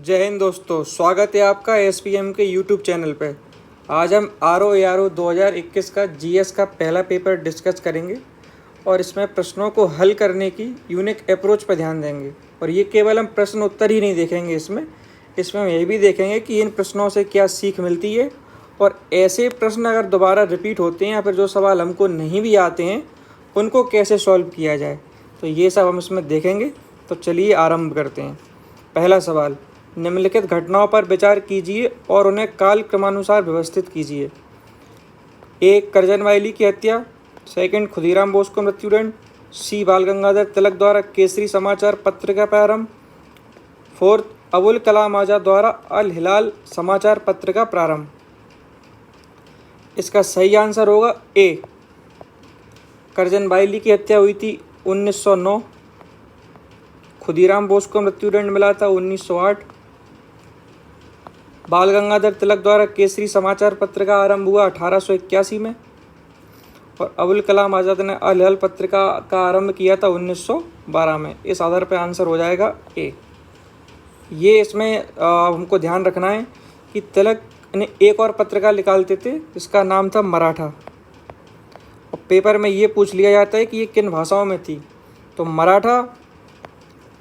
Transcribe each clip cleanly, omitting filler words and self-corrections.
जय हिंद दोस्तों, स्वागत है आपका एसपीएम के यूट्यूब चैनल पे। आज हम आर.ओ. 2021 का जीएस का पहला पेपर डिस्कस करेंगे और इसमें प्रश्नों को हल करने की यूनिक अप्रोच पर ध्यान देंगे। और ये केवल हम प्रश्न उत्तर ही नहीं देखेंगे, इसमें हम यही भी देखेंगे कि इन प्रश्नों से क्या सीख मिलती है और ऐसे प्रश्न अगर दोबारा रिपीट होते हैं या फिर जो सवाल हमको नहीं भी आते हैं उनको कैसे सॉल्व किया जाए, तो ये सब हम इसमें देखेंगे। तो चलिए आरंभ करते हैं। पहला सवाल, निम्नलिखित घटनाओं पर विचार कीजिए और उन्हें काल क्रमानुसार व्यवस्थित कीजिए। एक, करजन वायली की हत्या। सेकंड, खुदीराम बोस को मृत्युदंड। सी, बाल गंगाधर तिलक द्वारा केसरी समाचार पत्र का प्रारंभ। फोर्थ, अबुल कलाम आज़ाद द्वारा अल हिलाल समाचार पत्र का प्रारंभ। इसका सही आंसर होगा ए, करजन वायली की हत्या हुई थी 1909। खुदीराम बोस को मृत्युदंड मिला था 1908। बाल गंगाधर तिलक द्वारा केसरी समाचार पत्र का आरंभ हुआ 1881 में और अबुल कलाम आज़ाद ने अल हिलाल पत्रिका का आरंभ किया था 1912 में। इस आधार पर आंसर हो जाएगा ए। ये इसमें हमको ध्यान रखना है कि तिलक ने एक और पत्रिका निकालते थे जिसका नाम था मराठा, और पेपर में ये पूछ लिया जाता है कि ये किन भाषाओं में थी। तो मराठा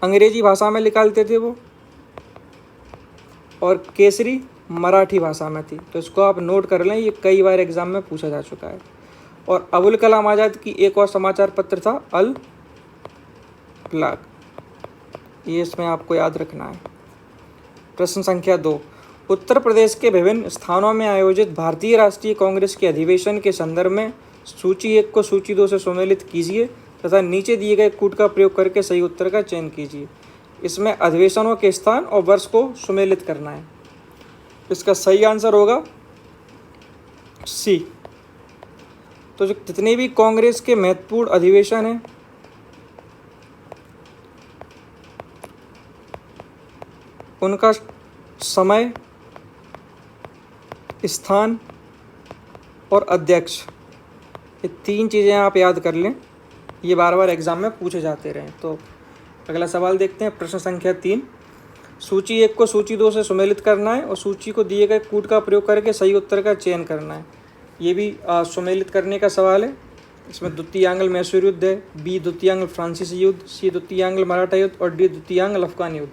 अंग्रेजी भाषा में निकालते थे वो, और केसरी मराठी भाषा में थी। तो इसको आप नोट कर लें, ये कई बार एग्जाम में पूछा जा चुका है। और अबुल कलाम आज़ाद की एक और समाचार पत्र था अल हिलाल, ये इसमें आपको याद रखना है। प्रश्न संख्या 2, उत्तर प्रदेश के विभिन्न स्थानों में आयोजित भारतीय राष्ट्रीय कांग्रेस के अधिवेशन के संदर्भ में सूची 1 को सूची 2 से सुमेलित कीजिए तथा नीचे दिए गए कूट का प्रयोग करके सही उत्तर का चयन कीजिए। इसमें अधिवेशनों के स्थान और वर्ष को सुमेलित करना है। इसका सही आंसर होगा सी। तो जो जितने भी कांग्रेस के महत्वपूर्ण अधिवेशन हैं उनका समय, स्थान और अध्यक्ष, ये 3 चीज़ें आप याद कर लें, ये बार बार एग्जाम में पूछे जाते रहें। तो अगला सवाल देखते हैं। प्रश्न संख्या 3, सूची 1 को सूची 2 से सुमेलित करना है और सूची को दिए गए कूट का प्रयोग करके सही उत्तर का चयन करना है। ये भी सुमेलित करने का सवाल है। इसमें द्वितीयांग्ल मैसूर युद्ध है, बी द्वितीयांग्ल फ्रांसीसी युद्ध, सी द्वितीयांग्ल मराठा युद्ध और डी द्वितीयांग्ल अफगान युद्ध।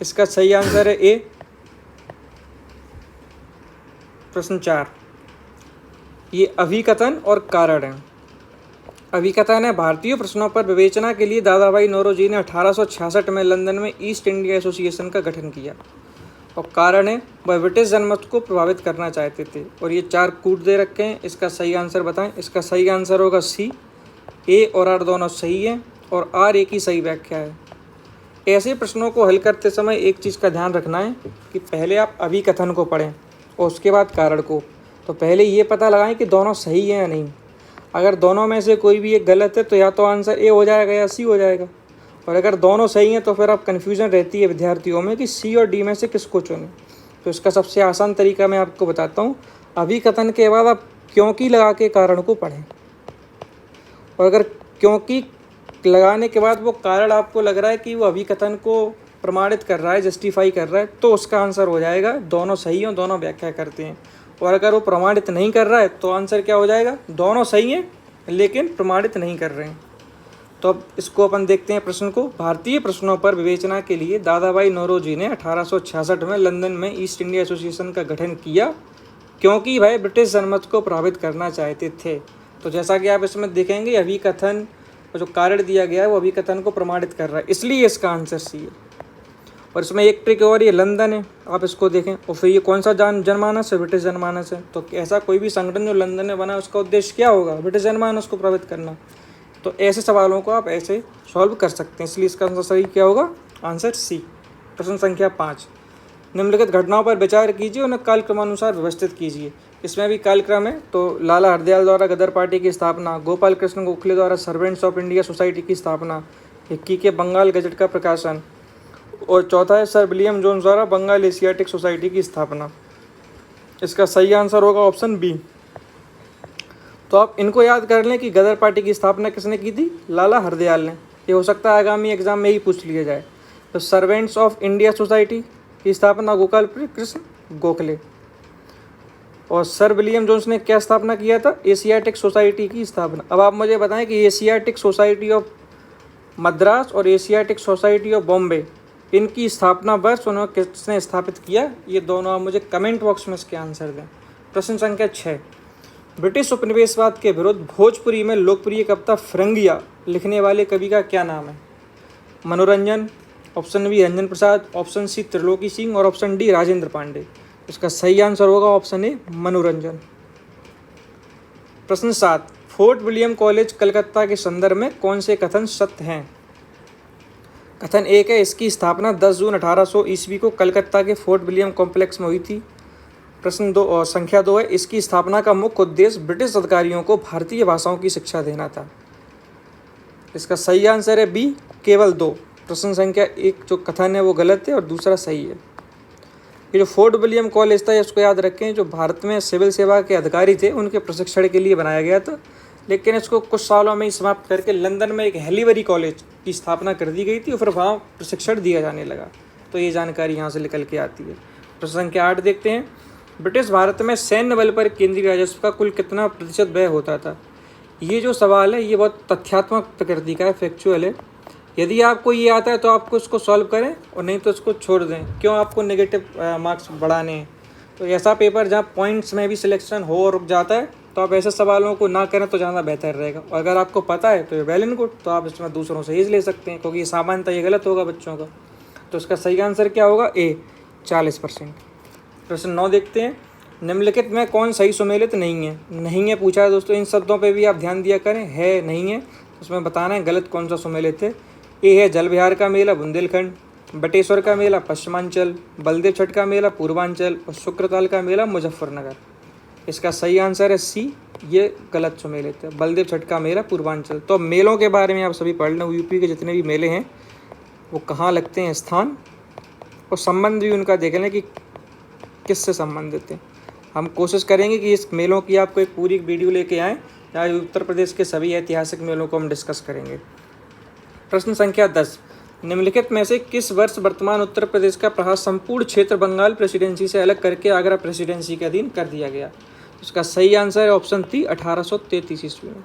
इसका सही आंसर है ए। प्रश्न 4, ये अभिकथन और कारण है। अभिकथन है, भारतीय प्रश्नों पर विवेचना के लिए दादाभाई नौरोजी ने 1866 में लंदन में ईस्ट इंडिया एसोसिएशन का गठन किया। और कारण है, वह ब्रिटिश जनमत को प्रभावित करना चाहते थे। और ये 4 कूट दे रखे हैं, इसका सही आंसर बताएं। इसका सही आंसर होगा सी। ए और आर दोनों सही हैं और आर एक ही सही व्याख्या है। ऐसे प्रश्नों को हल करते समय एक चीज़ का ध्यान रखना है कि पहले आप अभिकथन को पढ़ें और उसके बाद कारण को। तो पहले ये पता लगाएं कि दोनों सही हैं या नहीं। अगर दोनों में से कोई भी एक गलत है तो या तो आंसर ए हो जाएगा या सी हो जाएगा, और अगर दोनों सही हैं तो फिर अब कन्फ्यूजन रहती है विद्यार्थियों में कि सी और डी में से किसको चुनें। तो इसका सबसे आसान तरीका मैं आपको बताता हूँ। अभिकथन के बाद आप क्योंकि लगा के कारण को पढ़ें, और अगर क्योंकि लगाने के बाद वो कारण आपको लग रहा है कि वो अभिकथन को प्रमाणित कर रहा है, जस्टिफाई कर रहा है, तो उसका आंसर हो जाएगा दोनों सही हैं, दोनों व्याख्या करते हैं। और अगर वो प्रमाणित नहीं कर रहा है तो आंसर क्या हो जाएगा, दोनों सही हैं लेकिन प्रमाणित नहीं कर रहे हैं। तो अब इसको अपन देखते हैं प्रश्न को। भारतीय प्रश्नों पर विवेचना के लिए दादाभाई नौरोजी ने 1866 में लंदन में ईस्ट इंडिया एसोसिएशन का गठन किया क्योंकि भाई ब्रिटिश जनमत को प्रभावित करना चाहते थे। तो जैसा कि आप इसमें देखेंगे, अभिकथन जो कारण दिया गया है वो अभिकथन को प्रमाणित कर रहा है, इसलिए इसका आंसर सी है। और इसमें एक ट्रिक और, ये लंदन है, आप इसको देखें। और फिर ये कौन सा जनमानस है, ब्रिटिश जनमानस है। तो ऐसा कोई भी संगठन जो लंदन में बना है उसका उद्देश्य क्या होगा, ब्रिटिश जनमानस को प्रभावित करना। तो ऐसे सवालों को आप ऐसे सॉल्व कर सकते हैं, इसलिए इसका आंसर सही क्या होगा, आंसर सी। प्रश्न संख्या 5, निम्नलिखित घटनाओं पर विचार कीजिए, उन्हें कालक्रमानुसार व्यवस्थित कीजिए। इसमें भी कालक्रम है। तो लाला हरदयाल द्वारा गदर पार्टी की स्थापना, गोपाल कृष्ण गोखले द्वारा सर्वेंट्स ऑफ इंडिया सोसाइटी की स्थापना, 21 के बंगाल गजट का प्रकाशन, और चौथा है सर विलियम जोन्स द्वारा बंगाल एशियाटिक सोसाइटी की स्थापना। इसका सही आंसर होगा ऑप्शन बी। तो आप इनको याद कर लें कि गदर पार्टी की स्थापना किसने की थी, लाला हरदयाल ने। ये हो सकता है आगामी एग्जाम में ही पूछ लिया जाए। तो सर्वेंट्स ऑफ इंडिया सोसाइटी की स्थापना गोपाल कृष्ण गोखले। और सर विलियम जोन्स ने क्या स्थापना किया था? एशियाटिक सोसाइटी की स्थापना। अब आप मुझे बताएं कि एशियाटिक सोसाइटी ऑफ मद्रास और एशियाटिक सोसाइटी ऑफ बॉम्बे, इनकी स्थापना वर्ष उन्होंने किसने स्थापित किया? ये दोनों आप मुझे कमेंट बॉक्स में इसके आंसर दें। प्रश्न संख्या 6, ब्रिटिश उपनिवेशवाद के विरुद्ध भोजपुरी में लोकप्रिय कविता फिरंगिया लिखने वाले कवि का क्या नाम है? मनोरंजन, option B Ranjan Prasad, option C त्रिलोकी सिंह और ऑप्शन डी राजेंद्र पांडे। इसका सही आंसर होगा ऑप्शन ए मनोरंजन। प्रश्न 7, फोर्ट विलियम कॉलेज कलकत्ता के संदर्भ में कौन से कथन सत्य हैं? कथन 1 है, इसकी स्थापना 10 जून 1800 ईस्वी को कलकत्ता के फोर्ट विलियम कॉम्प्लेक्स में हुई थी। प्रश्न 2 और संख्या 2 है, इसकी स्थापना का मुख्य उद्देश्य ब्रिटिश अधिकारियों को भारतीय भाषाओं की शिक्षा देना था। इसका सही आंसर है बी केवल 2। प्रश्न संख्या 1 जो कथन है वो गलत है और दूसरा सही है। ये जो फोर्ट विलियम कॉलेज था इसको याद रखें, जो भारत में सिविल सेवा के अधिकारी थे उनके प्रशिक्षण के लिए बनाया गया था, लेकिन इसको कुछ सालों में ही समाप्त करके लंदन में एक हेलीवरी कॉलेज की स्थापना कर दी गई थी और फिर वहाँ प्रशिक्षण दिया जाने लगा। तो ये जानकारी यहाँ से निकल के आती है। प्रश्न संख्या 8 देखते हैं, ब्रिटिश भारत में सैन्य बल पर केंद्रीय राजस्व का कुल कितना प्रतिशत व्यय होता था? ये जो सवाल है ये बहुत तथ्यात्मक प्रकृति का है, फैक्चुअल है। यदि आपको ये आता है तो आपको इसको सॉल्व करें और नहीं तो इसको छोड़ दें। क्यों आपको नेगेटिव मार्क्स बढ़ाने हैं? तो ऐसा पेपर जहाँ पॉइंट्स में भी सिलेक्शन हो और रुक जाता है तो आप ऐसे सवालों को ना करें तो ज़्यादा बेहतर रहेगा। और अगर आपको पता है तो ये वेल एंड गुड, तो आप इसमें दूसरों से ही ले सकते हैं, क्योंकि ये सामान्यतः ये गलत होगा बच्चों का। तो इसका सही आंसर क्या होगा? ए 40%। प्रश्न 9 देखते हैं, निम्नलिखित में कौन सही सुमेलित नहीं है? नहीं है पूछा है दोस्तों, इन शब्दों पे भी आप ध्यान दिया करें। है नहीं है उसमें बताना है गलत कौन सा सुमेलित है। ए है जल विहार का मेला बुंदेलखंड, बटेश्वर का मेला पश्चिमांचल, बलदेव छठ का मेला पूर्वांचल और शुक्रताल का मेला मुजफ्फरनगर। इसका सही आंसर है सी, ये गलत सुमेलित है, बलदेव छठ का मेला पूर्वांचल। तो मेलों के बारे में आप सभी पढ़ लें, यूपी के जितने भी मेले हैं वो कहाँ लगते हैं स्थान, और संबंध भी उनका देख लें कि किससे संबंधित है। हम कोशिश करेंगे कि इस मेलों की आपको एक पूरी वीडियो लेके आएँ, जहाँ उत्तर प्रदेश के सभी ऐतिहासिक मेलों को हम डिस्कस करेंगे। प्रश्न संख्या 10, निम्नलिखित में से किस वर्ष वर्तमान उत्तर प्रदेश का प्रहार संपूर्ण क्षेत्र बंगाल प्रेसिडेंसी से अलग करके आगरा प्रेसिडेंसी के अधीन कर दिया गया? उसका सही आंसर है ऑप्शन सी 1833 ईस्वी में।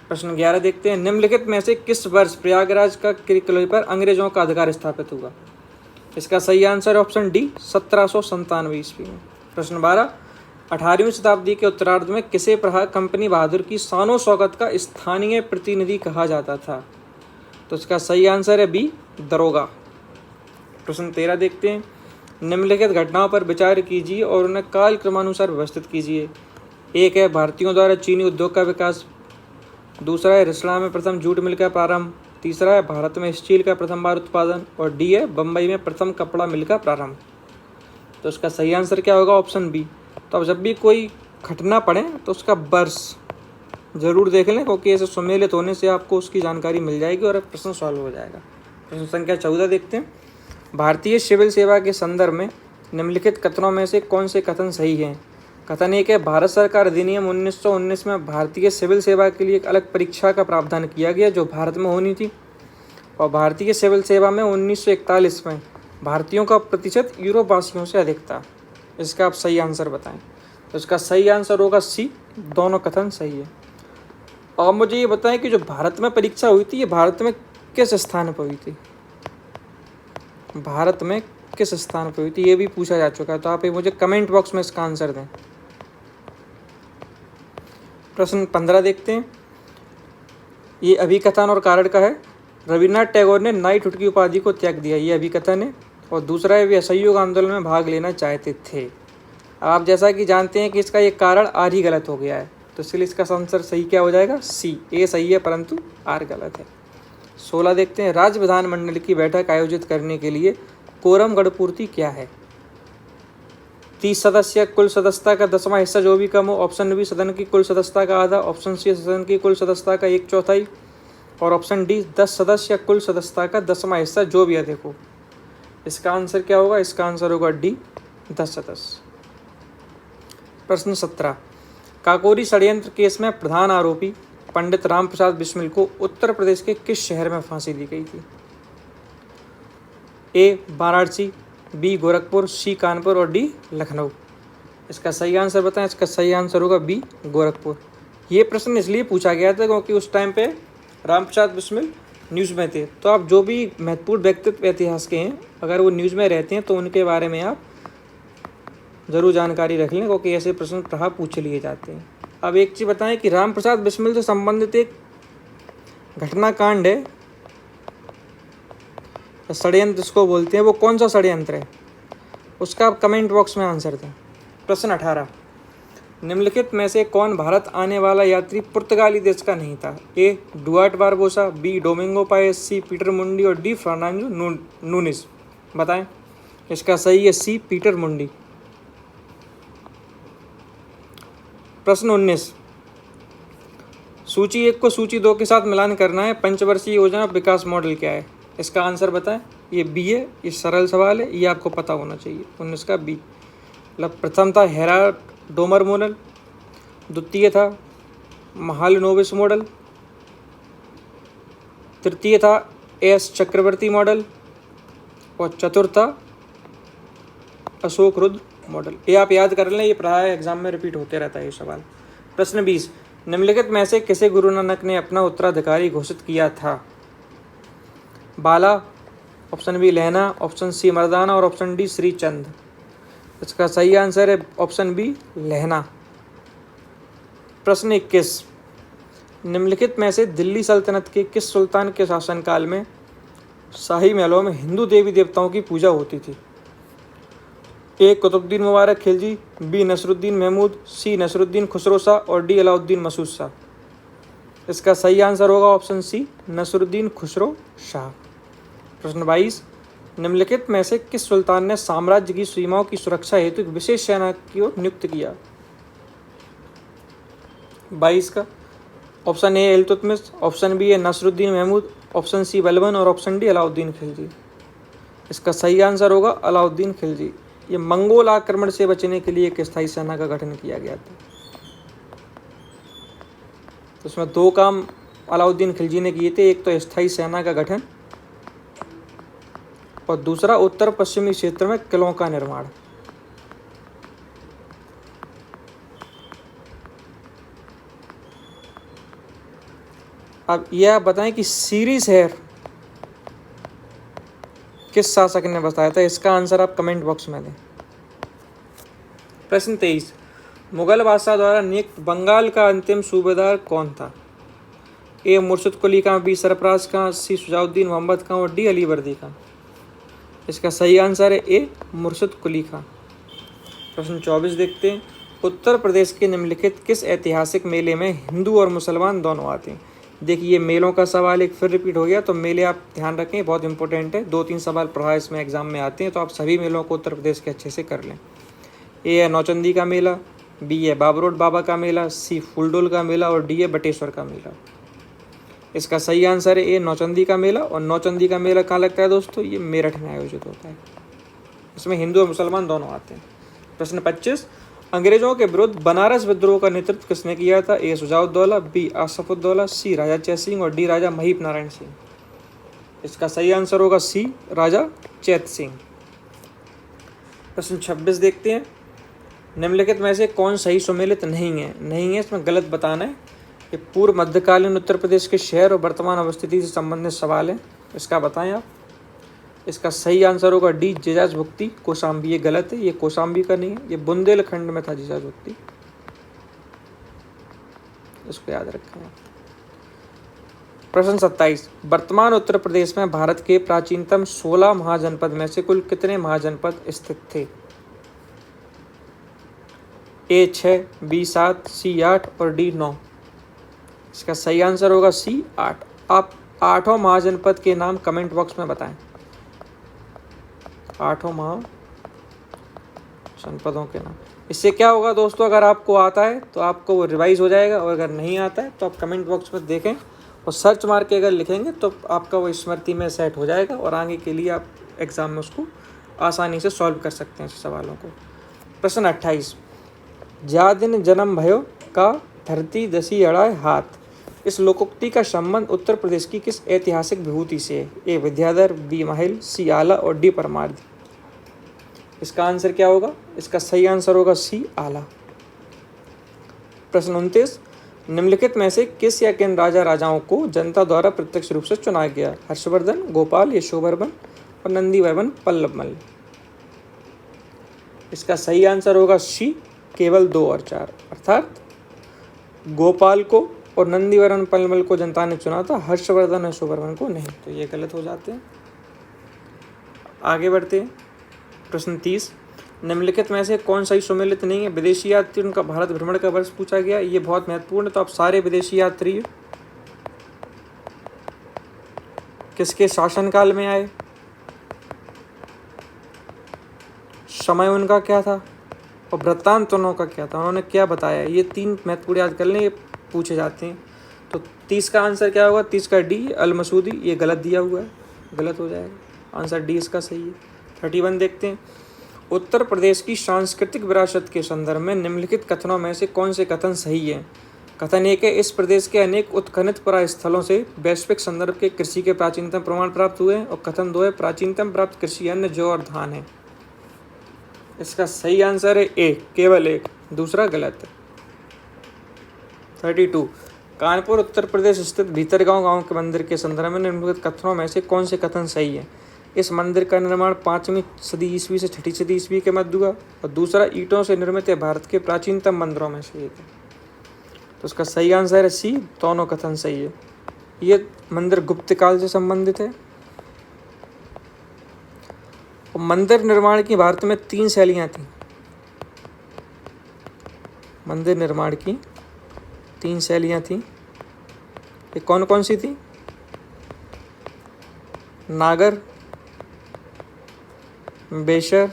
प्रश्न 11 देखते हैं, निम्नलिखित में से किस वर्ष प्रयागराज का किले पर अंग्रेजों का अधिकार स्थापित हुआ? इसका सही आंसर है ऑप्शन डी 1797 ईस्वी में। प्रश्न 12, 18वीं शताब्दी के उत्तरार्ध में किसे प्रहार कंपनी बहादुर की शानो शौकत का स्थानीय प्रतिनिधि कहा जाता था? तो इसका सही आंसर है बी दरोगा। प्रश्न 13 देखते हैं, निम्नलिखित घटनाओं पर विचार कीजिए और उन्हें काल क्रमानुसार व्यवस्थित कीजिए। एक है भारतीयों द्वारा चीनी उद्योग का विकास, दूसरा है रिसला में प्रथम जूट मिल का प्रारंभ, तीसरा है भारत में स्टील का प्रथम बार उत्पादन और डी है बम्बई में प्रथम कपड़ा मिल का प्रारंभ। तो इसका सही आंसर क्या होगा? Option B. तो अब जब भी कोई घटना पढ़े तो उसका वर्ष ज़रूर देख लें, क्योंकि ऐसे सुमेलित होने से आपको उसकी जानकारी मिल जाएगी और प्रश्न सॉल्व हो जाएगा। प्रश्न संख्या 14 देखते हैं, भारतीय सिविल सेवा के संदर्भ में निम्नलिखित कथनों में से कौन से कथन सही हैं? कथन 1 है, भारत सरकार अधिनियम 1919 में भारतीय सिविल सेवा के लिए एक अलग परीक्षा का प्रावधान किया गया जो भारत में होनी थी, और भारतीय सिविल सेवा में 1941 में भारतीयों का प्रतिशत यूरोप वासियों से अधिक था। इसका आप सही आंसर बताएं। तो इसका सही आंसर होगा सी, दोनों कथन सही है। और मुझे ये बताएं कि जो भारत में परीक्षा हुई थी ये भारत में किस स्थान पर हुई थी? भारत में किस स्थान पर हुई थी ये भी पूछा जा चुका है, तो आप ये मुझे कमेंट बॉक्स में इसका आंसर दें। प्रश्न 15 देखते हैं, ये अभिकथन और कारण का है। रविन्द्रनाथ टैगोर ने नाइटहुड की उपाधि को त्याग दिया, ये अभिकथन है। और दूसरा है, वे असहयोग आंदोलन में भाग लेना चाहते थे। आप जैसा कि जानते हैं कि इसका ये कारण आर ही गलत हो गया है, तो इसलिए इसका आंसर सही क्या हो जाएगा? सी, ए सही है परंतु आर गलत है। 16 देखते हैं, राज्य विधानमंडल की बैठक आयोजित करने के लिए कोरम गणपूर्ति क्या है? 30 सदस्य, कुल सदस्यता का 10वां हिस्सा जो भी कम हो, ऑप्शन बी सदन की कुल सदस्यता का आधा, ऑप्शन सी सदन की कुल सदस्यता का 1/4 और ऑप्शन डी 10 सदस्य कुल सदस्यता का 10वां हिस्सा जो भी अधिक हो। इसका आंसर क्या होगा? इसका आंसर होगा डी 10 सदस्य। प्रश्न 17, काकोरी षड्यंत्र केस में प्रधान आरोपी पंडित राम प्रसाद बिस्मिल को उत्तर प्रदेश के किस शहर में फांसी दी गई थी? ए वाराणसी, बी गोरखपुर, सी कानपुर और डी लखनऊ। इसका सही आंसर बताएं। इसका सही आंसर होगा बी गोरखपुर। ये प्रश्न इसलिए पूछा गया था क्योंकि उस टाइम पे रामप्रसाद बिस्मिल न्यूज़ में थे। तो आप जो भी महत्वपूर्ण व्यक्तित्व इतिहास के हैं, अगर वो न्यूज़ में रहते हैं तो उनके बारे में आप ज़रूर जानकारी रख लें, क्योंकि ऐसे प्रश्न प्राय पूछ लिए जाते हैं। अब एक चीज़ बताएं कि रामप्रसाद बिस्मिल से संबंधित एक घटनाकांड है, षड्यंत्र जिसको बोलते हैं, वो कौन सा षड्यंत्र है, उसका आप कमेंट बॉक्स में आंसर दें। प्रश्न 18, निम्नलिखित में से कौन भारत आने वाला यात्री पुर्तगाली देश का नहीं था? ए Duarte Barbosa, B Domingo Paes, सी पीटर मुंडी और डी फर्नांडो नूनिस। बताएं। इसका सही है सी पीटर मुंडी। प्रश्न 19, सूची 1 को सूची 2 के साथ मिलान करना है। पंचवर्षीय योजना विकास मॉडल क्या है? इसका आंसर बताएं। ये बी है, ये सरल सवाल है, ये आपको पता होना चाहिए। 19 का बी। मतलब प्रथम था हेराल्ड डोमर मॉडल, द्वितीय था महालनोबिस मॉडल, तृतीय था एस चक्रवर्ती मॉडल और चतुर्थ था अशोक रुद्र मॉडल। ये आप याद कर लें, ये प्राय एग्जाम में रिपीट होते रहता है ये सवाल। प्रश्न 20, निम्नलिखित में से किसे गुरु नानक ने अपना उत्तराधिकारी घोषित किया था? बाला, ऑप्शन बी लहना, ऑप्शन सी मर्दाना और ऑप्शन डी श्रीचंद। इसका सही आंसर है ऑप्शन बी लहना। प्रश्न 21, निम्नलिखित में से दिल्ली सल्तनत के किस सुल्तान के शासनकाल में शाही महलों में हिंदू देवी देवताओं की पूजा होती थी? ए कुतुबुद्दीन मुबारक खिलजी, बी नसरुद्दीन महमूद, सी नसरुद्दीन खुसरो शाह और डी अलाउद्दीन मसूद शाह। इसका सही आंसर होगा ऑप्शन सी नसरुद्दीन खुसरो शाह। प्रश्न 22, निम्नलिखित में से किस सुल्तान ने साम्राज्य की सीमाओं की सुरक्षा हेतु एक विशेष सेना को नियुक्त किया? 22 का option A Iltutmish, option B है नसरुद्दीन महमूद, ऑप्शन सी बलबन और ऑप्शन डी अलाउद्दीन खिलजी। इसका सही आंसर होगा अलाउद्दीन खिलजी। ये मंगोल आक्रमण से बचने के लिए एक स्थायी सेना का गठन किया गया था। तो इसमें 2 काम अलाउद्दीन खिलजी ने किए थे, एक तो स्थायी सेना का गठन और दूसरा उत्तर पश्चिमी क्षेत्र में किलों का निर्माण। अब यह आप बताएं कि सीरी शहर किस शासक ने बताया था? इसका आंसर आप कमेंट बॉक्स में दें। प्रश्न 23, मुगल बादशाह द्वारा नियुक्त बंगाल का अंतिम सूबेदार कौन था? ए मुर्शिद कुली खां, बी सरफराज खां, सी शुजाउद्दीन मोहम्मद खां और डी अलीवर्दी खां। इसका सही आंसर है ए मुर्शिद कुली खां। प्रश्न 24 देखते हैं, उत्तर प्रदेश के निम्नलिखित किस ऐतिहासिक मेले में हिंदू और मुसलमान दोनों आते हैं? देखिए ये मेलों का सवाल एक फिर रिपीट हो गया, तो मेले आप ध्यान रखें, बहुत इंपॉर्टेंट है। 2-3 सवाल प्राय इसमें एग्जाम में आते हैं, तो आप सभी मेलों को उत्तर प्रदेश के अच्छे से कर लें। ए है नौचंदी का मेला, बी है बाबरोड बाबा का मेला, सी फूलडोल का मेला और डी है बटेश्वर का मेला। इसका सही आंसर है ए नौचंदी का मेला। और नौचंदी का मेला कहाँ लगता है दोस्तों? ये मेरठ में आयोजित होता है। इसमें हिंदू और मुसलमान दोनों आते हैं। प्रश्न 25, अंग्रेजों के विरुद्ध बनारस विद्रोह का नेतृत्व किसने किया था? ए शुजाउद्दौला, बी आसफुद्दौला, सी राजा चैत सिंह और डी राजा महीप नारायण सिंह। इसका सही आंसर होगा सी राजा चैत सिंह। प्रश्न 26 देखते हैं, निम्नलिखित में से कौन सही सुमेलित नहीं है? नहीं है इसमें गलत बताना है। ये पूर्व मध्यकालीन उत्तर प्रदेश के शहर और वर्तमान अवस्थिति से संबंधित सवाल है, इसका बताएं आप। इसका सही आंसर होगा डी जिजाज भुक्ति कौशाम्बी। ये गलत है, ये कौशाम्बी का नहीं है, ये बुंदेलखंड में था जिजाज भुक्ति, इसको याद रखें। प्रश्न 27, वर्तमान उत्तर प्रदेश में भारत के प्राचीनतम 16 महाजनपद में से कुल कितने महाजनपद स्थित थे? ए 6, बी 7, सी 8 और डी 9। इसका सही आंसर होगा सी 8। आप 8 महाजनपद के नाम कमेंट बॉक्स में बताएं। 8 महाजनपदों के नाम। इससे क्या होगा दोस्तों, अगर आपको आता है तो आपको वो रिवाइज हो जाएगा, और अगर नहीं आता है तो आप कमेंट बॉक्स में देखें और सर्च मार के अगर लिखेंगे तो आपका वो स्मृति में सेट हो जाएगा, और आगे के लिए आप एग्ज़ाम में उसको आसानी से सॉल्व कर सकते हैं सवालों को। प्रश्न 28, जा दिन जन्म भयो का धरती दसी अड़ाए हाथ, इस लोकोक्ति का संबंध उत्तर प्रदेश की किस ऐतिहासिक विभूति से है? ए विद्याधर, बी महल, सी आला और डी परमार्थ। इसका आंसर क्या होगा? इसका सही आंसर होगा सी, आला। प्रश्न 29, निम्नलिखित में से किस या किन राजा राजाओं को जनता द्वारा प्रत्यक्ष रूप से चुना गया? हर्षवर्धन, गोपाल, यशोवर्मन और नंदीवर्मन पल्लवमल। इसका सही आंसर होगा सी, केवल 2 और 4, अर्थात गोपाल को और नंदीवर्मन पल्लवमल को जनता ने चुना था, हर्षवर्धन और यशोवर्मन को नहीं। तो ये गलत हो जाते हैं। आगे बढ़ते हैं। प्रश्न 30, निम्नलिखित में से कौन सा सुमेलित नहीं है? विदेशी यात्री उनका भारत भ्रमण का वर्ष पूछा गया। ये बहुत महत्वपूर्ण है। तो आप सारे विदेशी यात्री किसके शासनकाल में आए, समय उनका क्या था और वृत्तांत उनका क्या था, उन्होंने क्या बताया, ये 3 महत्वपूर्ण याद कर लें, ये पूछे जाते हैं। तो 30 का आंसर क्या होगा? 30 का डी, अल मसूदी। ये गलत दिया हुआ है, गलत हो जाएगा। आंसर डी इसका सही है। 31 देखते हैं। उत्तर प्रदेश की सांस्कृतिक विरासत के संदर्भ में निम्नलिखित कथनों में से कौन से कथन सही है? कथन 1 है, इस प्रदेश के अनेक उत्खनित परास्थलों से वैश्विक संदर्भ के कृषि के प्राचीनतम प्रमाण प्राप्त हुए हैं। और कथन 2 है, प्राचीनतम प्राप्त कृषि अन्न जौ और धान है। इसका सही आंसर है ए, केवल 1, दूसरा गलत है। 32, कानपुर उत्तर प्रदेश स्थित भीतरगांव गांव के मंदिर के संदर्भ में निम्नलिखित कथनों में से कौन से कथन सही है? इस मंदिर का निर्माण 5वीं सदी ईस्वी से 6ठी सदी ईस्वी के मध्य हुआ। और दूसरा, ईंटों से निर्मित है, भारत के प्राचीनतम मंदिरों में से एक है। तो उसका सही आंसर है सी, दोनों कथन सही है। ये मंदिर गुप्त काल से संबंधित है। और मंदिर निर्माण की भारत में 3 शैलियाँ थीं। मंदिर निर्माण की 3 शैलियाँ थीं। ये कौन कौन सी थी? नागर, बेशर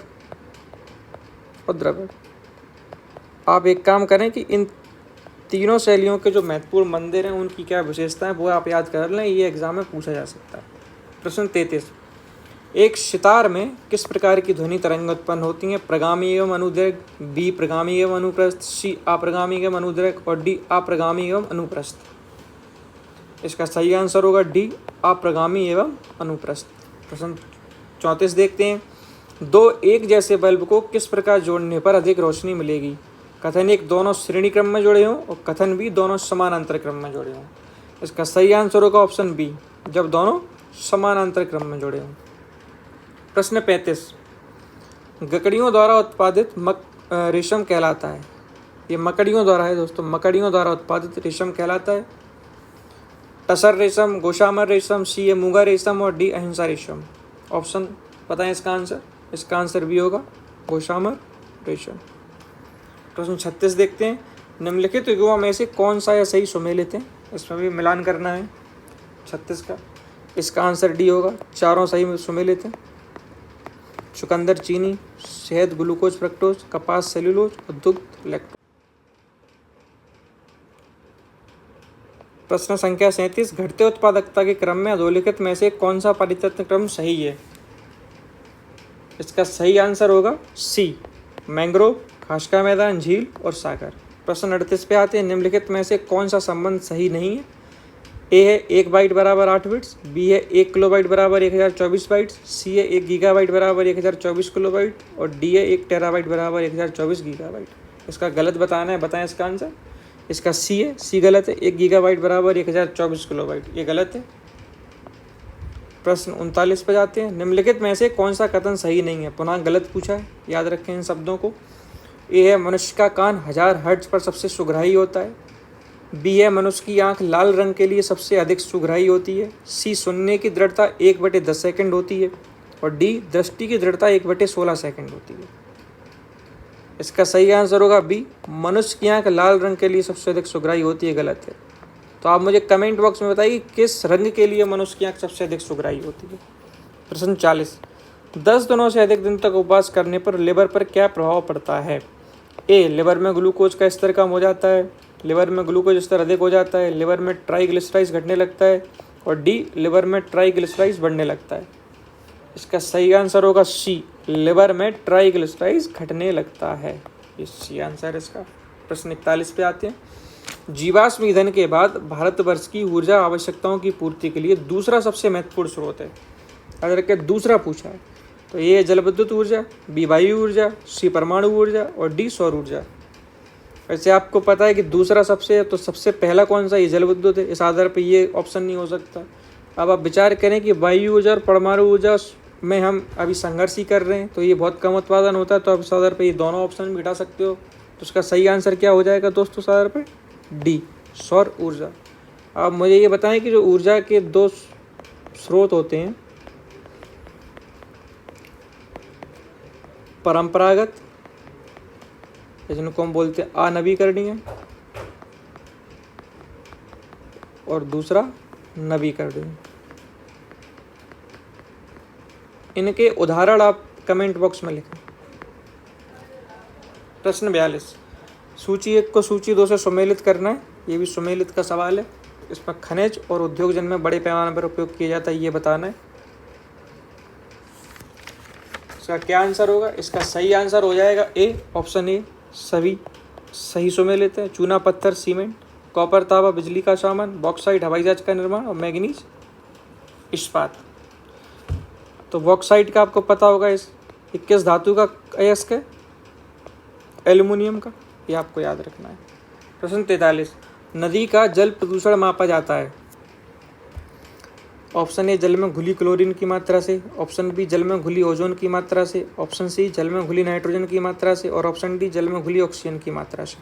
और द्रविड़। आप एक काम करें कि इन तीनों शैलियों के जो महत्वपूर्ण मंदिर हैं उनकी क्या विशेषता है वो आप याद कर लें, ये एग्जाम में पूछा जा सकता है। प्रश्न 33, एक सितार में किस प्रकार की ध्वनि तरंग उत्पन्न होती हैं? प्रगामी एवं अनुदैर्घ्य, बी प्रगामी एवं अनुप्रस्थ, सी अप्रगामी एवं अनुदैर्घ्य और डी अप्रगामी एवं अनुप्रस्थ। इसका सही आंसर होगा डी, अप्रगामी एवं अनुप्रस्थ। प्रश्न 34 देखते हैं। 2 एक जैसे बल्ब को किस प्रकार जोड़ने पर अधिक रोशनी मिलेगी? कथन 1, दोनों श्रेणी क्रम में जुड़े हों और कथन बी, दोनों समानांतर क्रम में जुड़े हों। इसका सही आंसर होगा ऑप्शन बी, जब दोनों समानांतर क्रम में जुड़े हों। प्रश्न 35, गकड़ियों द्वारा उत्पादित रेशम कहलाता है। ये मकड़ियों द्वारा है दोस्तों, मकड़ियों द्वारा उत्पादित रेशम कहलाता है। टसर रेशम, गोशामर रेशम, सी है मूंगा रेशम और डी अहिंसा रेशम। ऑप्शन पता है इसका आंसर? इसका आंसर भी होगा गोशामर रेशम। प्रश्न 36 देखते हैं। निम्नलिखित युगों में से कौन सा या सही सुमेलित है? इसमें भी मिलान करना है 36 का। इसका आंसर डी होगा, चारों सही सुमेलित हैं। चुकंदर चीनी, शहद ग्लूकोज फ्रक्टोज, कपास सेल्यूलोज और दुग्ध लैक्टोज। प्रश्न संख्या 37, घटते उत्पादकता के क्रम में अधोलिखित में से कौन सा परिवर्तन क्रम सही है? इसका सही आंसर होगा सी, मैंग्रोव, घास का मैदान, झील और सागर। प्रश्न 38 पे आते हैं। निम्नलिखित में से कौन सा संबंध सही नहीं है? ए है 1 बाइट बराबर 8 बिट्स, बी है 1 किलोबाइट बराबर 1024 बाइट्स, सी है 1 गीगाबाइट बराबर 1024 किलोबाइट और डी है 1 टेराबाइट बराबर 1024 गीगाबाइट। इसका गलत बताना है, बताएं इसका आंसर। इसका सी है, सी गलत है। 1 गीगाबाइट बराबर 1024 किलोबाइट, ये गलत है। प्रश्न 39 पे जाते हैं। निम्नलिखित में से कौन सा कथन सही नहीं है? पुनः गलत पूछा है, याद रखें इन शब्दों को। ए है मनुष्य का कान 1000 हर्ट्ज पर सबसे सुघराई होता है, बी है मनुष्य की आंख लाल रंग के लिए सबसे अधिक सुघराई होती है, सी सुनने की दृढ़ता 1/10 सेकंड होती है और डी दृष्टि की दृढ़ता 1/16 सेकंड होती है। इसका सही आंसर होगा बी, मनुष्य की आंख लाल रंग के लिए सबसे अधिक सुघराई होती है, गलत है। तो आप मुझे कमेंट बॉक्स में बताइए किस रंग के लिए मनुष्य की आंख सबसे अधिक सुघराई होती है। प्रश्न 40, 10 दिनों से अधिक दिन तक उपवास करने पर लिवर पर क्या प्रभाव पड़ता है? ए, लिवर में ग्लूकोज का स्तर कम हो जाता है, लिवर में ग्लूकोज स्तर अधिक हो जाता है, लिवर में ट्राइग्लिसराइड्स घटने लगता है और डी, लिवर में ट्राइग्लिसराइड्स बढ़ने लगता है। इसका सही आंसर होगा सी, लिवर में ट्राइग्लिसराइड्स घटने लगता है, ये सी आंसर है इसका। प्रश्न 41 पे आते हैं। जीवाश्म ईंधन के बाद भारतवर्ष की ऊर्जा आवश्यकताओं की पूर्ति के लिए दूसरा सबसे महत्वपूर्ण स्रोत है। अगर के दूसरा पूछा है तो ए जल विद्युत ऊर्जा, बी वायु ऊर्जा, सी परमाणु ऊर्जा और डी सौर ऊर्जा। वैसे आपको पता है कि दूसरा सबसे है, तो सबसे पहला कौन सा, ये जल विद्युत है, इस आधार पर ये ऑप्शन नहीं हो सकता। अब आप विचार करें कि वायु ऊर्जा और परमाणु ऊर्जा में हम अभी संघर्ष ही कर रहे हैं, तो ये बहुत कम उत्पादन होता है, तो आप इस आधार पर ये दोनों ऑप्शन भी हटा सकते हो। तो उसका सही आंसर क्या हो जाएगा दोस्तों इस आधार पर, डी सौर ऊर्जा। अब मुझे ये बताएं कि जो ऊर्जा के दो स्रोत होते हैं, परंपरागत जिनको हम बोलते हैं अनवीकरणीय, और दूसरा नवीकरणीय। इनके उदाहरण आप कमेंट बॉक्स में लिखें। प्रश्न 42, सूची 1 को सूची 2 से सुमेलित करना है। ये भी सुमेलित का सवाल है। इसमें खनिज और उद्योग जिनमें बड़े पैमाने पर उपयोग किया जाता है ये बताना है। इसका क्या आंसर होगा? इसका सही आंसर हो जाएगा ए, ऑप्शन ए, सभी सही सुमेलित है। चूना पत्थर सीमेंट, कॉपर तांबा बिजली का सामान, बॉक्साइट हवाई जहाज का निर्माण और मैग्नीज इस्पात। तो बॉक्साइट का आपको पता होगा, इस 21 धातु का अयस्क है, एल्युमिनियम का, ये आपको याद रखना है। प्रश्न 43, नदी का जल प्रदूषण मापा जाता है। ऑप्शन ए जल में घुली क्लोरीन की मात्रा से, ऑप्शन बी जल में घुली ओजोन की मात्रा से, ऑप्शन सी जल में घुली नाइट्रोजन की मात्रा से और ऑप्शन डी जल में घुली ऑक्सीजन की मात्रा से।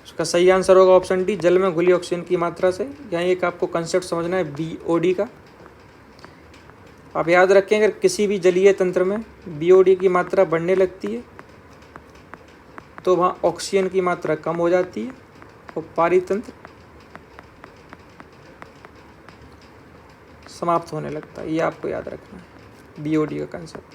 उसका सही आंसर होगा ऑप्शन डी, जल में घुली ऑक्सीजन की मात्रा से। यहाँ एक आपको कंसेप्ट समझना है BOD का। आप याद रखें, अगर किसी भी जलीय तंत्र में BOD की मात्रा बढ़ने लगती है तो वहाँ ऑक्सीजन की मात्रा कम हो जाती है और पारितंत्र समाप्त होने लगता है। ये आपको याद रखना है, BOD का कंसेप्ट।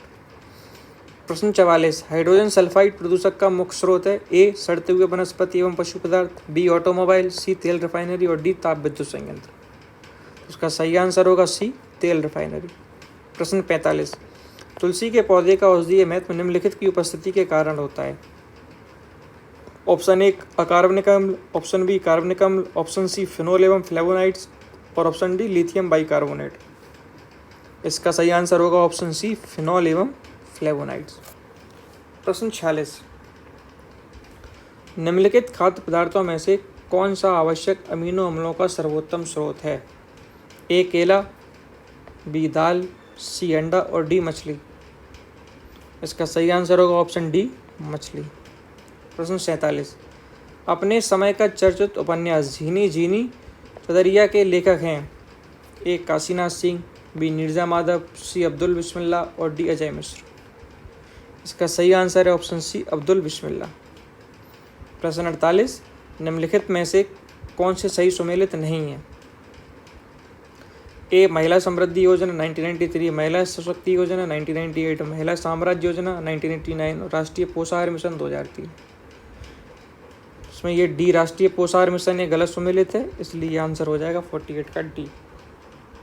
प्रश्न 44, हाइड्रोजन सल्फाइड प्रदूषक का मुख्य स्रोत है। ए सड़ते हुए वनस्पति एवं पशु पदार्थ, बी ऑटोमोबाइल, सी तेल रिफाइनरी और डी ताप विद्युत संयंत्र। उसका सही आंसर होगा सी, तेल रिफाइनरी। प्रश्न 45, तुलसी के पौधे का औषधीय महत्व निम्नलिखित की उपस्थिति के कारण होता है। ऑप्शन ए अकार्बनिक अम्ल, ऑप्शन बी कार्बनिक अम्ल, ऑप्शन सी फिनोल एवं फ्लेवोनाइड्स और ऑप्शन डी लिथियम बाइकार्बोनेट। इसका सही आंसर होगा ऑप्शन सी, फिनोल एवं फ्लेवोनाइड्स। प्रश्न 46, निम्नलिखित खाद्य पदार्थों में से कौन सा आवश्यक अमीनो अम्लों का सर्वोत्तम स्रोत है? ए केला, बी दाल, सी अंडा और डी मछली। इसका सही आंसर होगा ऑप्शन डी, मछली। प्रश्न 47, अपने समय का चर्चित उपन्यास झीनी झीनी चदरिया के लेखक हैं। ए काशीनाथ सिंह, बी नीरजा माधव, सी अब्दुल बिस्मिल्लाह और डी अजय मिश्र। इसका सही आंसर है ऑप्शन सी, अब्दुल बिस्मिल्लाह। प्रश्न 48, निम्नलिखित में से कौन से सही सुमेलित नहीं है? ए महिला समृद्धि योजना 1993, महिला सशक्ति योजना 1998, महिला साम्राज्य योजना 1989 और राष्ट्रीय पोषाहार मिशन 2003। इसमें ये डी राष्ट्रीय पोषाहार मिशन ये गलत सुमेलित है, इसलिए ये आंसर हो जाएगा 48 का डी।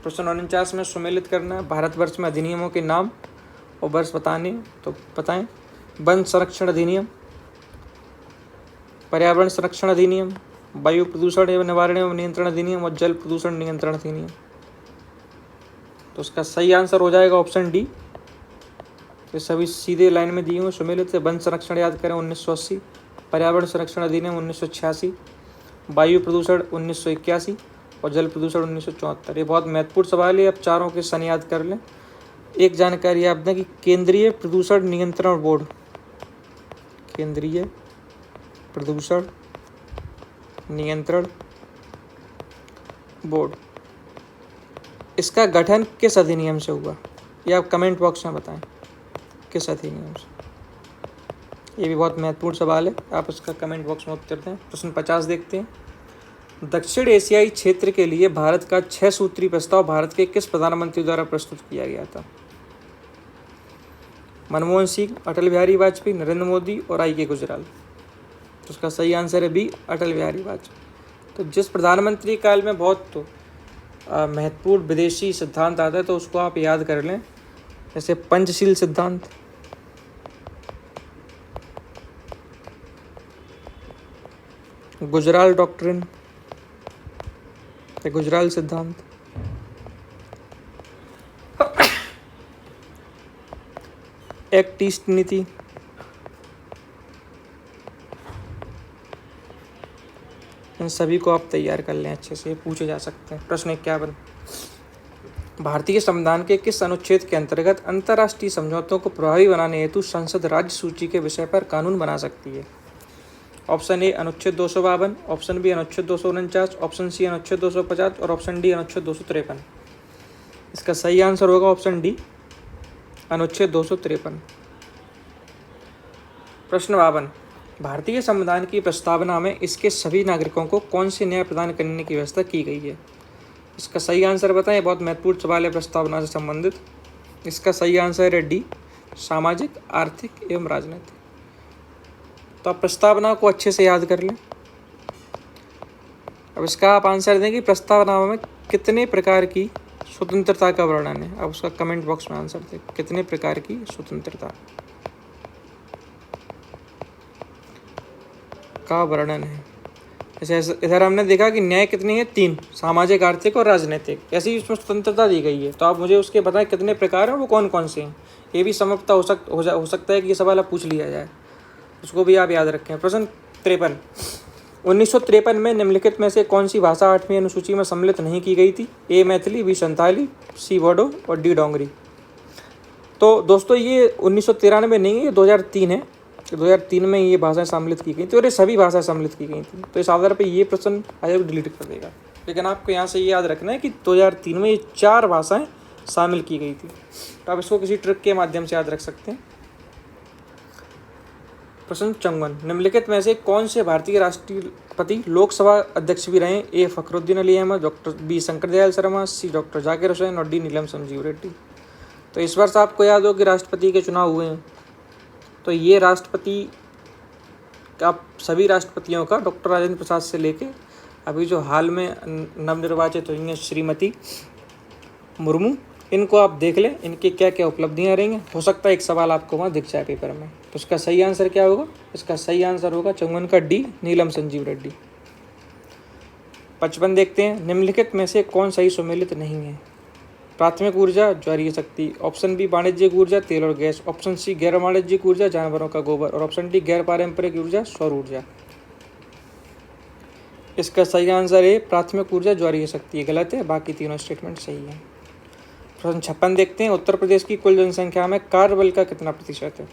प्रश्न 49 में सुमेलित करना है भारतवर्ष में अधिनियमों के नाम और वर्ष बताने, तो बताएं। वन संरक्षण अधिनियम, पर्यावरण संरक्षण अधिनियम, वायु प्रदूषण एवं निवारण एवं नियंत्रण अधिनियम और जल प्रदूषण नियंत्रण अधिनियम। तो उसका सही आंसर हो जाएगा ऑप्शन डी। ये सभी सीधे लाइन में दिए हुए सुमेलित है। वन संरक्षण याद करें 1980, पर्यावरण संरक्षण अधिनियम 1986, वायु प्रदूषण 1981 और जल प्रदूषण 1974। ये बहुत महत्वपूर्ण सवाल है, आप चारों के सन याद कर लें। एक जानकारी आप दें कि केंद्रीय प्रदूषण नियंत्रण बोर्ड, केंद्रीय प्रदूषण नियंत्रण बोर्ड, इसका गठन किस अधिनियम से हुआ? ये आप कमेंट बॉक्स में बताएं, किस अधिनियम से। ये भी बहुत महत्वपूर्ण सवाल है, आप इसका कमेंट बॉक्स में उत्तर दें। प्रश्न 50 देखते हैं। दक्षिण एशियाई क्षेत्र के लिए भारत का 6 सूत्री प्रस्ताव भारत के किस प्रधानमंत्री द्वारा प्रस्तुत किया गया था? मनमोहन सिंह, अटल बिहारी वाजपेयी, नरेंद्र मोदी और आई के गुजराल। तो उसका सही आंसर है बी, अटल बिहारी वाजपेयी। तो जिस प्रधानमंत्री काल में बहुत महत्वपूर्ण विदेशी सिद्धांत आता है तो उसको आप याद कर लें, जैसे पंचशील सिद्धांत, गुजराल डॉक्ट्रिन, गुजराल सिद्धांत, एक्ट ईस्ट नीति, इन सभी को आप तैयार कर लें अच्छे से, पूछे जा सकते हैं। प्रश्न 51, भारतीय संविधान के किस अनुच्छेद के अंतर्गत अंतर्राष्ट्रीय समझौतों को प्रभावी बनाने हेतु संसद राज्य सूची के विषय पर कानून बना सकती है? ऑप्शन ए अनुच्छेद 252, ऑप्शन बी अनुच्छेद 249, ऑप्शन सी अनुच्छेद 250 और ऑप्शन डी अनुच्छेद 253। इसका सही आंसर होगा ऑप्शन डी अनुच्छेद 253। प्रश्न 52, भारतीय संविधान की प्रस्तावना में इसके सभी नागरिकों को कौन से न्याय प्रदान करने की व्यवस्था की गई है? इसका सही आंसर बताएं, बहुत महत्वपूर्ण सवाल है प्रस्तावना से संबंधित। इसका सही आंसर है डी सामाजिक, आर्थिक एवं राजनीतिक। तो आप प्रस्तावना को अच्छे से याद कर लें। अब इसका आप आंसर दें कि प्रस्तावना में कितने प्रकार की स्वतंत्रता का वर्णन है। अब उसका कमेंट बॉक्स में आंसर दें, कितने प्रकार की स्वतंत्रता का वर्णन है। जैसे इधर हमने देखा कि न्याय कितनी है, 3, सामाजिक, आर्थिक और राजनीतिक। ऐसी इसमें स्वतंत्रता दी गई है। तो आप मुझे उसके बताएं कितने प्रकार हैं, वो कौन कौन से हैं। ये भी संभवतः हो सकता है कि ये सवाल आप पूछ लिया जाए, उसको भी आप याद रखें। प्रश्न 53, 1953 में निम्नलिखित में से कौन सी भाषा 8वीं अनुसूची में सम्मिलित नहीं की गई थी? ए मैथिली, बी संथाली, सी बोडो और डी डोंगरी। तो दोस्तों ये 1993 नहीं है, ये 2003 है। 2003 में ये भाषाएं सम्मिलित की गई थी और ये सभी भाषाएं सम्मिलित की गई थी। तो इस आधार पर ये प्रश्न आयोग डिलीट कर देगा। लेकिन आपको यहाँ से ये याद रखना है कि 2003 में ये 4 भाषाएं शामिल की गई थी। तो आप इसको किसी ट्रिक के माध्यम से याद रख सकते हैं। प्रश्न 54, निम्नलिखित में से कौन से भारतीय राष्ट्रपति लोकसभा अध्यक्ष भी रहे? ए फखरुद्दीन अली अहमद, डॉक्टर बी शंकर दयाल शर्मा, सी डॉक्टर जाकिर हुसैन और डी नीलम संजीव रेड्डी। तो इस वर्ष आपको याद हो कि राष्ट्रपति के चुनाव हुए हैं। तो ये राष्ट्रपति का, सभी राष्ट्रपतियों का, डॉक्टर राजेंद्र प्रसाद से लेके अभी जो हाल में नवनिर्वाचित हुई हैं श्रीमती मुर्मू, इनको आप देख लें, इनकी क्या क्या उपलब्धियां रहेंगी। हो सकता है एक सवाल आपको वहाँ दिख जाए पेपर में। तो इसका सही आंसर क्या होगा? इसका सही आंसर होगा 54 का डी नीलम संजीव रेड्डी। 55 देखते हैं, निम्नलिखित में से कौन सही सम्मिलित नहीं है? प्राथमिक ऊर्जा, ज्वारीय शक्ति, ऑप्शन बी वाणिज्यिक ऊर्जा, तेल और गैस, ऑप्शन सी गैर वाणिज्यिक ऊर्जा, जानवरों का गोबर और ऑप्शन डी गैर पारंपरिक ऊर्जा, सौर ऊर्जा। इसका सही आंसर है प्राथमिक ऊर्जा, ज्वारीय शक्ति। गलत है, बाकी तीनों स्टेटमेंट सही है। प्रश्न 56 देखते हैं, उत्तर प्रदेश की कुल जनसंख्या में कार्यबल का कितना प्रतिशत है?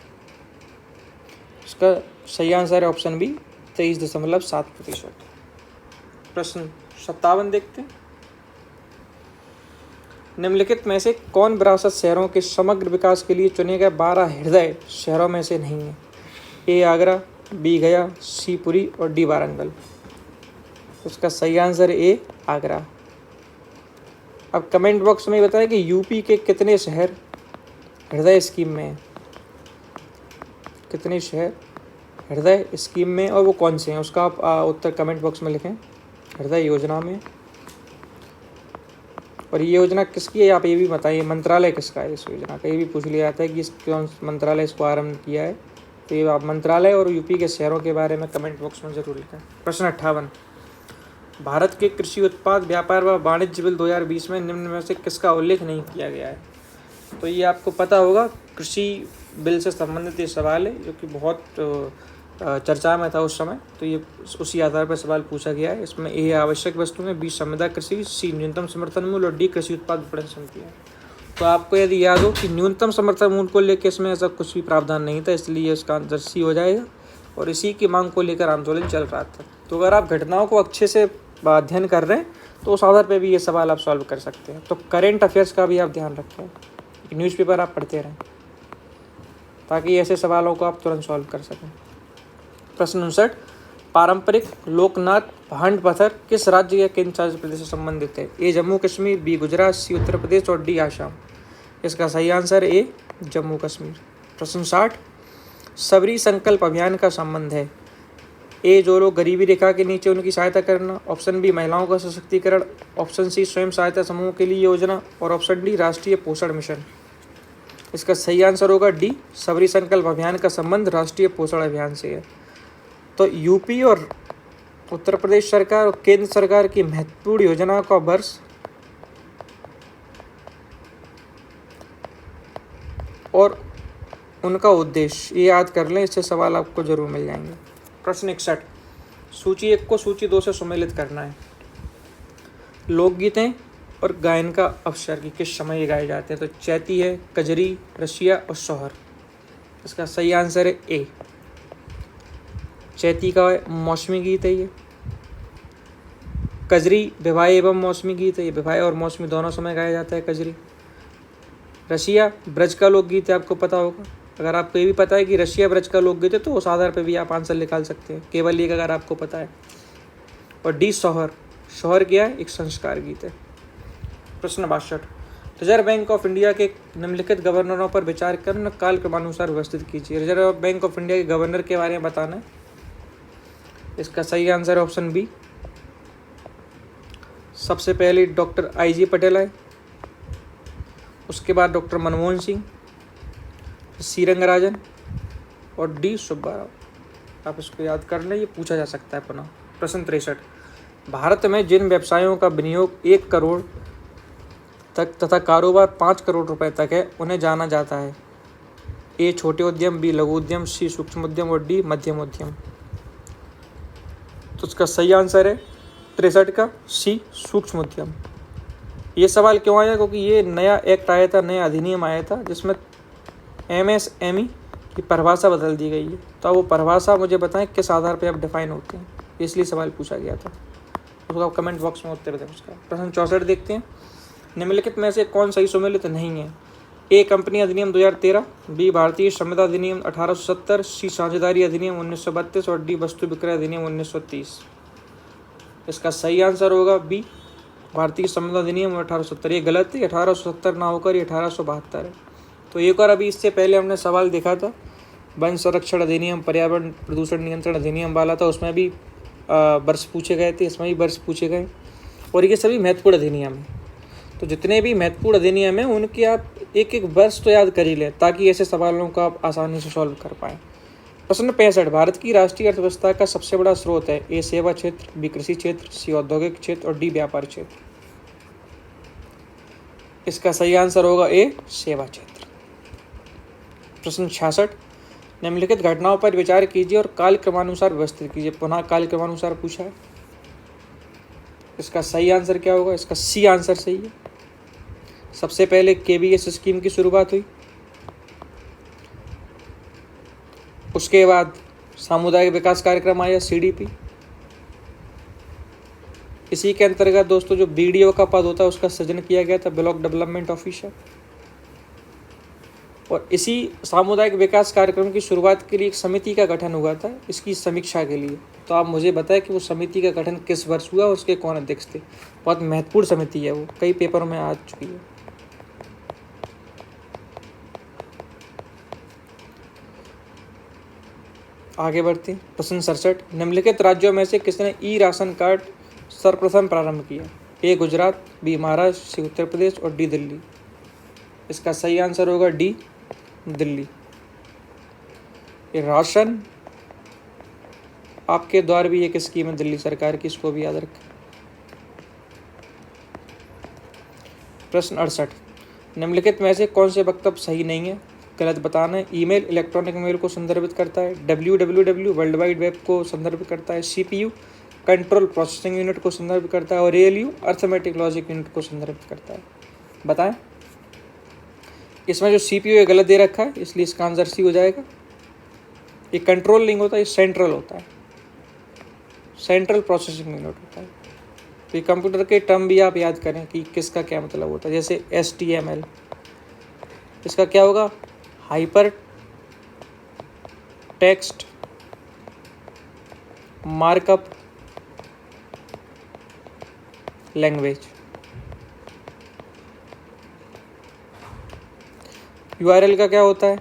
इसका सही आंसर है ऑप्शन बी 23.7%। प्रश्न 57 देखते हैं, निम्नलिखित में से कौन विरासत शहरों के समग्र विकास के लिए चुने गए 12 हृदय शहरों में से नहीं है? ए आगरा, बी गया, सी पुरी और डी वारंगल। उसका सही आंसर ए आगरा। अब कमेंट बॉक्स में बताएं कि यूपी के कितने शहर हृदय स्कीम में हैं। कितने शहर हृदय स्कीम में और वो कौन से हैं, उसका आप उत्तर कमेंट बॉक्स में लिखें। हृदय योजना में। और ये योजना किसकी है आप ये भी बताइए, मंत्रालय किसका है इस योजना का, ये भी पूछ लिया जाता है कि कौन मंत्रालय इसको आरंभ किया है। तो ये आप मंत्रालय और यूपी के शहरों के बारे में कमेंट बॉक्स में जरूर लिखें। प्रश्न 58, भारत के कृषि उत्पाद व्यापार व वाणिज्य बिल 2020 में निम्न में से किसका उल्लेख नहीं किया गया है? तो ये आपको पता होगा, कृषि बिल से संबंधित ये सवाल है जो कि बहुत चर्चा में था उस समय। तो ये उसी आधार पर सवाल पूछा गया है। इसमें ए आवश्यक वस्तुएं, बी संविदा कृषि, सी न्यूनतम समर्थन मूल्य और डी कृषि उत्पाद विपणन समिति है। तो आपको यदि याद हो कि न्यूनतम समर्थन मूल्य को लेकर इसमें ऐसा कुछ भी प्रावधान नहीं था, इसलिए इसका आंसर सी हो जाएगा। और इसी की मांग को लेकर आंदोलन चल रहा था। तो अगर आप घटनाओं को अच्छे से अध्ययन कर रहे हैं तो उस आधार पर भी ये सवाल आप सॉल्व कर सकते हैं। तो करेंट अफेयर्स का भी आप ध्यान रखें, न्यूज़पेपर आप पढ़ते रहें ताकि ऐसे सवालों को आप तुरंत सॉल्व कर सकें। प्रश्न 59, पारंपरिक लोकनाथ भांड पत्थर किस राज्य या केंद्र शासित प्रदेश से संबंधित है? ए जम्मू कश्मीर, बी गुजरात, सी उत्तर प्रदेश और डी आसाम। इसका सही आंसर ए जम्मू कश्मीर। प्रश्न 60, सबरी संकल्प अभियान का संबंध है? ए जो लोग गरीबी रेखा के नीचे उनकी सहायता करना, ऑप्शन बी महिलाओं का सशक्तिकरण, ऑप्शन सी स्वयं सहायता समूह के लिए योजना और ऑप्शन डी राष्ट्रीय पोषण मिशन। इसका सही आंसर होगा डी सबरी संकल्प अभियान का संबंध राष्ट्रीय पोषण अभियान से है। तो यूपी और उत्तर प्रदेश सरकार और केंद्र सरकार की महत्वपूर्ण योजना का वर्ष और उनका उद्देश्य, ये याद कर लें, इससे सवाल आपको जरूर मिल जाएंगे। प्रश्न 61, सूची 1 को सूची 2 से सुमेलित करना है। लोकगीतें और गायन का अवसर की किस समय ये गाए जाते हैं? तो चैती है, कजरी, रसिया और सोहर। इसका सही आंसर है ए, चैती का मौसमी गीत है ये। कजरी विवाह एवं मौसमी गीत है, ये विवाह और मौसमी दोनों समय गाया जाता है कजरी। रसिया ब्रज का लोकगीत है, आपको पता होगा। अगर आपको ये भी पता है कि रसिया ब्रज का लोकगीत है तो उस आधार पर भी आप आंसर निकाल सकते हैं, केवल एक अगर आपको पता है। और डी सोहर, सोहर क्या है? एक संस्कार गीत है। प्रश्न 62, रिजर्व बैंक ऑफ इंडिया के निम्नलिखित गवर्नरों पर विचार कर उन्हें कालक्रमानुसार व्यवस्थित कीजिए। रिजर्व बैंक ऑफ इंडिया के गवर्नर के बारे में बताना है। इसका सही आंसर ऑप्शन बी, सबसे पहले डॉक्टर आई.जी. पटेल आए, उसके बाद डॉक्टर मनमोहन सिंह, सी रंगराजन और डी सुब्बाराव। आप इसको याद कर लें, ये पूछा जा सकता है पुनः। प्रश्न 63, भारत में जिन व्यवसायों का विनियोग 1 करोड़ तक तथा कारोबार 5 करोड़ रुपए तक है उन्हें जाना जाता है। ए छोटे उद्यम, बी लघु उद्यम, सी सूक्ष्म उद्यम और डी मध्यम उद्यम। तो इसका सही आंसर है 63 का सी, सूक्ष्म उद्यम। ये सवाल क्यों आया? क्योंकि ये नया एक्ट आया था, नया अधिनियम आया था जिसमें MSME की परिभाषा बदल दी गई है। तो वो परिभाषा मुझे बताएं किस आधार पर आप डिफाइन होते हैं, इसलिए सवाल पूछा गया था। उसको आप कमेंट बॉक्स में उत्तर दें उसका। प्रश्न 64 देखते हैं, निम्नलिखित में से कौन सही सुमेलित नहीं है? ए कंपनी अधिनियम 2013, बी भारतीय संविदा अधिनियम 1870, सी साझेदारी अधिनियम 1932 और डी वस्तु विक्रय अधिनियम 1930। इसका सही आंसर होगा बी, भारतीय संविदा अधिनियम 1870। ये गलत है, 1870 ना होकर ये 1872 है। तो एक और अभी इससे पहले हमने सवाल देखा था, वन संरक्षण अधिनियम, पर्यावरण प्रदूषण नियंत्रण अधिनियम वाला था, उसमें भी वर्ष पूछे गए थे, इसमें भी वर्ष पूछे गए। और ये सभी महत्वपूर्ण अधिनियम हैं। तो जितने भी महत्वपूर्ण अधिनियम हैं उनके आप एक एक वर्ष तो याद कर ही लें, ताकि ऐसे सवालों को आप आसानी से सॉल्व कर पाएँ। प्रश्न 65, भारत की राष्ट्रीय अर्थव्यवस्था का सबसे बड़ा स्रोत है? ए सेवा क्षेत्र, बी कृषि क्षेत्र, सी औद्योगिक क्षेत्र और डी व्यापार क्षेत्र। इसका सही आंसर होगा ए, सेवा क्षेत्र। प्रश्न 66, निम्नलिखित घटनाओं पर विचार कीजिए और कालक्रमानुसार व्यवस्थित कीजिए। पुनः कालक्रमानुसार पूछा है। इसका सही आंसर क्या होगा? इसका सी आंसर सही है। सबसे पहले KVS स्कीम की शुरुआत हुई, उसके बाद सामुदायिक विकास कार्यक्रम आया CDP। इसी के अंतर्गत दोस्तों जो BDO का पद होता है उसका सृजन किया गया था, ब्लॉक डेवलपमेंट ऑफिसर। और इसी सामुदायिक विकास कार्यक्रम की शुरुआत के लिए एक समिति का गठन हुआ था इसकी समीक्षा के लिए। तो आप मुझे बताएं कि वो समिति का गठन किस वर्ष हुआ और उसके कौन अध्यक्ष थे? बहुत महत्वपूर्ण समिति है, वो कई पेपरों में आ चुकी है। आगे बढ़ते हैं। प्रश्न 67, निम्नलिखित राज्यों में से किसने ई-राशन कार्ड सर्वप्रथम प्रारंभ किया? ए गुजरात, बी महाराष्ट्र, सी उत्तर प्रदेश और डी दिल्ली। इसका सही आंसर होगा डी, दिल्ली। ये राशन आपके द्वार भी एक स्कीम है दिल्ली सरकार की, इसको भी याद रखें। प्रश्न 68, निम्नलिखित में से कौन से वक्तव्य सही नहीं है? गलत बताना है। ईमेल इलेक्ट्रॉनिक मेल को संदर्भित करता है, www वर्ल्ड वाइड वेब को संदर्भित करता है, CPU कंट्रोल प्रोसेसिंग यूनिट को संदर्भित करता है और ALU अर्थमेटिक लॉजिक यूनिट को संदर्भित करता है। बताएं। इसमें जो CPU है गलत दे रखा है, इसलिए इसका आंसर सी हो जाएगा। ये कंट्रोल नहीं होता, ये सेंट्रल होता है, सेंट्रल प्रोसेसिंग यूनिट होता है। तो ये कंप्यूटर के टर्म भी आप याद करें कि किसका क्या मतलब होता है। जैसे HTML, इसका क्या होगा? Hyper text markup language. URL का क्या होता है?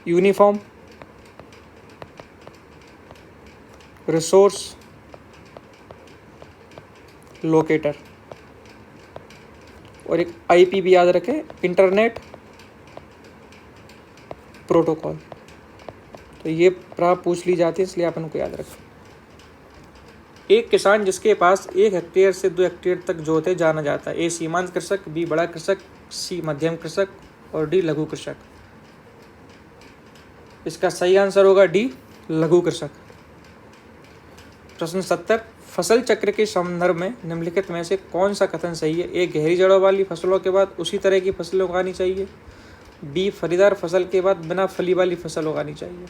Uniform resource locator. और एक IP भी याद रखें, इंटरनेट प्रोटोकॉल। तो ये पूछ ली जाती है, इसलिए आप इनको याद रखें। एक किसान जिसके पास 1 हेक्टेयर से 2 हेक्टेयर तक जोत है जाना जाता है। ए सीमांत कृषक, बी बड़ा कृषक, सी मध्यम कृषक और डी लघु कृषक। इसका सही आंसर होगा डी, लघु कृषक। प्रश्न 70, फसल चक्र के संदर्भ में निम्नलिखित में से कौन सा कथन सही है? ए, गहरी जड़ों वाली फसलों के बाद उसी तरह की फसलें उगानी चाहिए। बी, फलीदार फसल के बाद बिना फली वाली फसल उगानी चाहिए।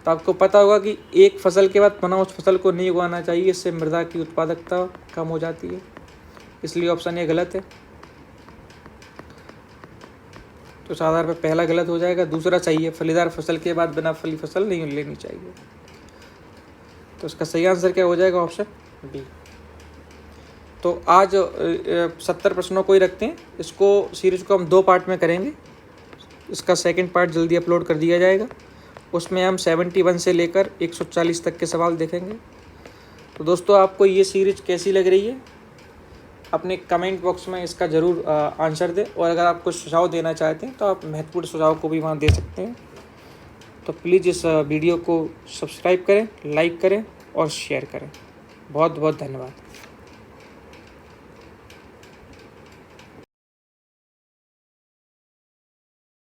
तो आपको पता होगा कि एक फसल के बाद पुनः उस फसल को नहीं उगाना चाहिए, इससे मृदा की उत्पादकता कम हो जाती है, इसलिए ऑप्शन ए गलत है। तो इस आधार पर पहला गलत हो जाएगा, दूसरा सही है, फलीदार फसल के बाद बिना फली फसल नहीं लेनी चाहिए। तो इसका सही आंसर क्या हो जाएगा? Option B. तो आज 70 प्रश्नों को ही रखते हैं, इसको सीरीज को हम 2 पार्ट में करेंगे। इसका सेकंड पार्ट जल्दी अपलोड कर दिया जाएगा, उसमें हम 71 से लेकर 140 तक के सवाल देखेंगे। तो दोस्तों, आपको ये सीरीज कैसी लग रही है अपने कमेंट बॉक्स में इसका ज़रूर आंसर दें, और अगर आप कुछ सुझाव देना चाहते हैं तो आप महत्वपूर्ण सुझाव को भी वहाँ दे सकते हैं। तो प्लीज़ इस वीडियो को सब्सक्राइब करें, लाइक करें और शेयर करें। बहुत बहुत धन्यवाद।